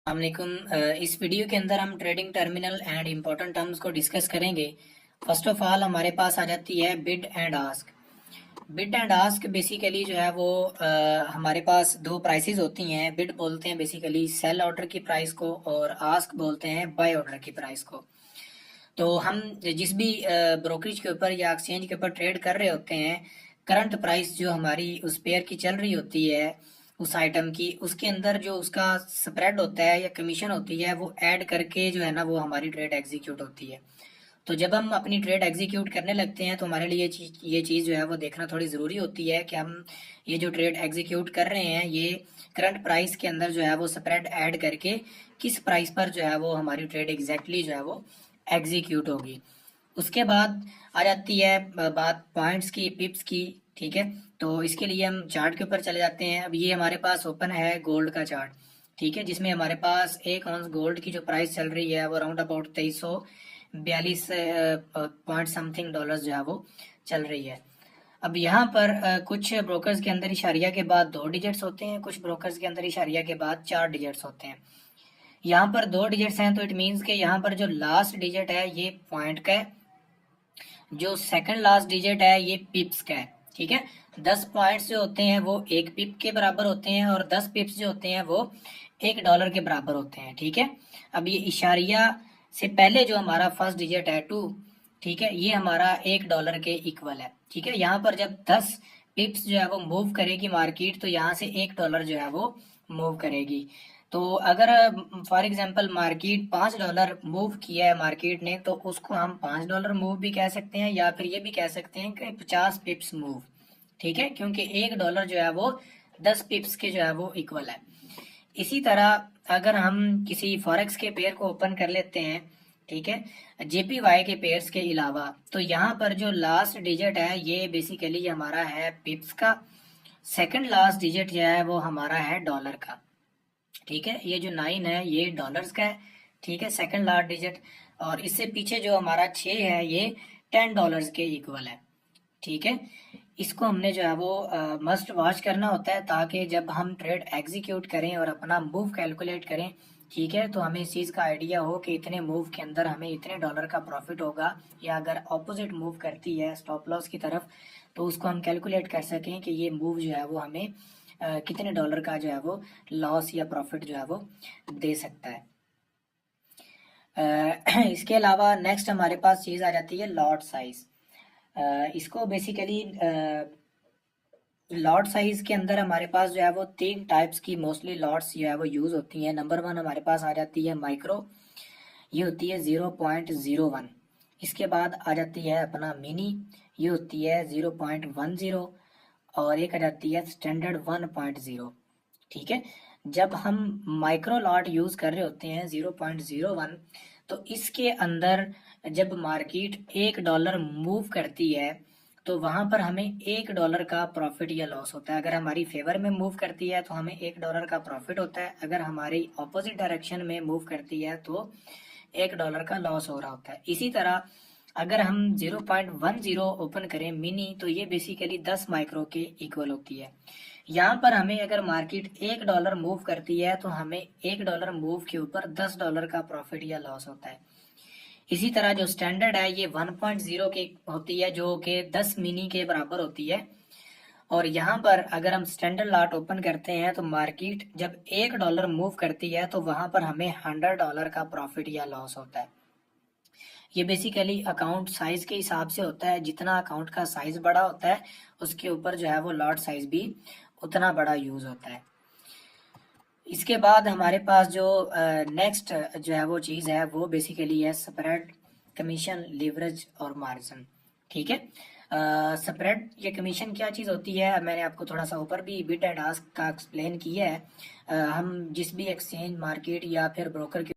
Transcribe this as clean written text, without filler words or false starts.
अस्सलामुअलैकुम। इस वीडियो के अंदर हम trading terminal and important terms को डिस्कस करेंगे। फर्स्ट ऑफ ऑल हमारे पास आ जाती है bid and ask. Bid and ask basically जो है वो हमारे पास दो प्राइसेस होती हैं। बिड बोलते हैं बेसिकली सेल ऑर्डर की प्राइस को और आस्क बोलते हैं बाय ऑर्डर की प्राइस को। तो हम जिस भी ब्रोकरेज के ऊपर या एक्सचेंज के ऊपर ट्रेड कर रहे होते हैं, करंट प्राइस जो हमारी उस पेयर की चल रही होती है उस आइटम की, उसके अंदर जो उसका स्प्रेड होता है या कमीशन होती है वो ऐड करके जो है ना वो हमारी ट्रेड एग्जीक्यूट होती है। तो जब हम अपनी ट्रेड एग्जीक्यूट करने लगते हैं तो हमारे लिए ये चीज़ जो है वो देखना थोड़ी ज़रूरी होती है कि हम ये जो ट्रेड एग्जीक्यूट कर रहे हैं ये करंट प्राइस के अंदर जो है वो स्प्रेड ऐड करके किस प्राइस पर जो है वो हमारी ट्रेड एग्जैक्टली जो है वो एग्जीक्यूट होगी। उसके बाद आ जाती है बात पॉइंट्स की, पिप्स की। ठीक है, तो इसके लिए हम चार्ट के ऊपर चले जाते हैं। अब ये हमारे पास ओपन है गोल्ड का चार्ट, ठीक है, जिसमें हमारे पास एक ऑunce गोल्ड की जो प्राइस चल रही है वो around about 2342 point something dollars जो है वो चल रही है। अब यहाँ पर कुछ ब्रोकर्स के अंदर इशारिया के बाद 2 डिजिट्स होते हैं, कुछ ब्रोकर्स के अंदर इशारिया के बाद 4 डिजिट्स होते हैं। यहाँ पर 2 डिजिट्स हैं तो इट मीन्स के यहाँ पर जो लास्ट डिजिट है ये पॉइंट का है, जो सेकंड लास्ट डिजिट है ये पिप्स का है। ठीक है, 10 पॉइंट्स जो होते हैं वो 1 पिप के बराबर होते हैं और 10 पिप्स जो होते हैं वो $1 के बराबर होते हैं। ठीक है, अब ये इशारिया से पहले जो हमारा फर्स्ट डिजिट है 2, ठीक है, ये हमारा $1 के इक्वल है। ठीक है, यहाँ पर जब 10 पिप्स जो है वो मूव करेगी मार्केट तो यहाँ से $1 जो है वो मूव करेगी। तो अगर फॉर एग्जांपल मार्केट $5 मूव किया है मार्केट ने, तो उसको हम $5 मूव भी कह सकते हैं या फिर ये भी कह सकते हैं कि 50 पिप्स मूव। ठीक है, क्योंकि $1 जो है वो 10 पिप्स के जो है वो इक्वल है। इसी तरह अगर हम किसी फॉरेक्स के पेयर को ओपन कर लेते हैं, ठीक है, जेपीवाई के पेयर्स के अलावा, तो यहाँ पर जो लास्ट डिजिट है ये बेसिकली हमारा है पिप्स का, सेकंड लास्ट डिजिट जो है वो हमारा है डॉलर का। ठीक है, ये जो 9 है ये डॉलर्स का है। ठीक है, सेकंड लास्ट डिजिट, और इससे पीछे जो हमारा 6 है ये $10 के इक्वल है। ठीक है, इसको हमने जो है वो मस्ट वॉच करना होता है ताकि जब हम ट्रेड एग्जीक्यूट करें और अपना मूव कैलकुलेट करें, ठीक है, तो हमें इस चीज़ का आइडिया हो कि इतने मूव के अंदर हमें इतने डॉलर का प्रॉफिट होगा, या अगर ऑपोजिट मूव करती है स्टॉप लॉस की तरफ तो उसको हम कैलकुलेट कर सकें कि ये मूव जो है वो हमें कितने डॉलर का जो है वो लॉस या प्रॉफिट जो है वो दे सकता है। इसके अलावा नेक्स्ट हमारे पास चीज़ आ जाती है लॉट साइज। इसको बेसिकली लॉट साइज के अंदर हमारे पास जो है वो 3 टाइप्स की मोस्टली लॉट्स जो है वो यूज होती हैं। नंबर 1 हमारे पास आ जाती है माइक्रो, ये होती है 0.01। इसके बाद आ जाती है अपना मिनी, ये होती है 0.10, और एक आ जाती है स्टैंडर्ड 1.0। ठीक है, जब हम माइक्रो लॉट यूज कर रहे होते हैं 0.01, तो इसके अंदर जब मार्केट $1 मूव करती है तो वहां पर हमें $1 का प्रॉफिट या लॉस होता है। अगर हमारी फेवर में मूव करती है तो हमें $1 का प्रॉफिट होता है, अगर हमारी ऑपोजिट डायरेक्शन में मूव करती है तो $1 का लॉस हो रहा होता है। इसी तरह अगर हम 0.10 ओपन करें मिनी, तो ये बेसिकली 10 माइक्रो के इक्वल होती है। यहाँ पर हमें अगर मार्केट $1 मूव करती है तो हमें $1 मूव के ऊपर $10 का प्रॉफिट या लॉस होता है। इसी तरह जो स्टैंडर्ड है ये 1.0 के होती है, जो कि 10 मिनी के बराबर होती है। और यहाँ पर अगर हम स्टैंडर्ड लॉट ओपन करते हैं तो मार्केट जब $1 मूव करती है तो वहां पर हमें $100 का प्रॉफिट या लॉस होता है। ये बेसिकली अकाउंट साइज के हिसाब से होता है, जितना अकाउंट का साइज बड़ा होता है उसके ऊपर जो है वो लॉट साइज भी उतना बड़ा यूज होता है। इसके बाद हमारे पास जो नेक्स्ट जो है वो चीज़ है वो बेसिकली है स्प्रेड, कमीशन, लिवरेज और मार्जिन। ठीक है, स्प्रेड या कमीशन क्या चीज़ होती है मैंने आपको थोड़ा सा ऊपर भी बिड एंड आस्क का एक्सप्लेन किया है। हम जिस भी एक्सचेंज, मार्केट या फिर ब्रोकर के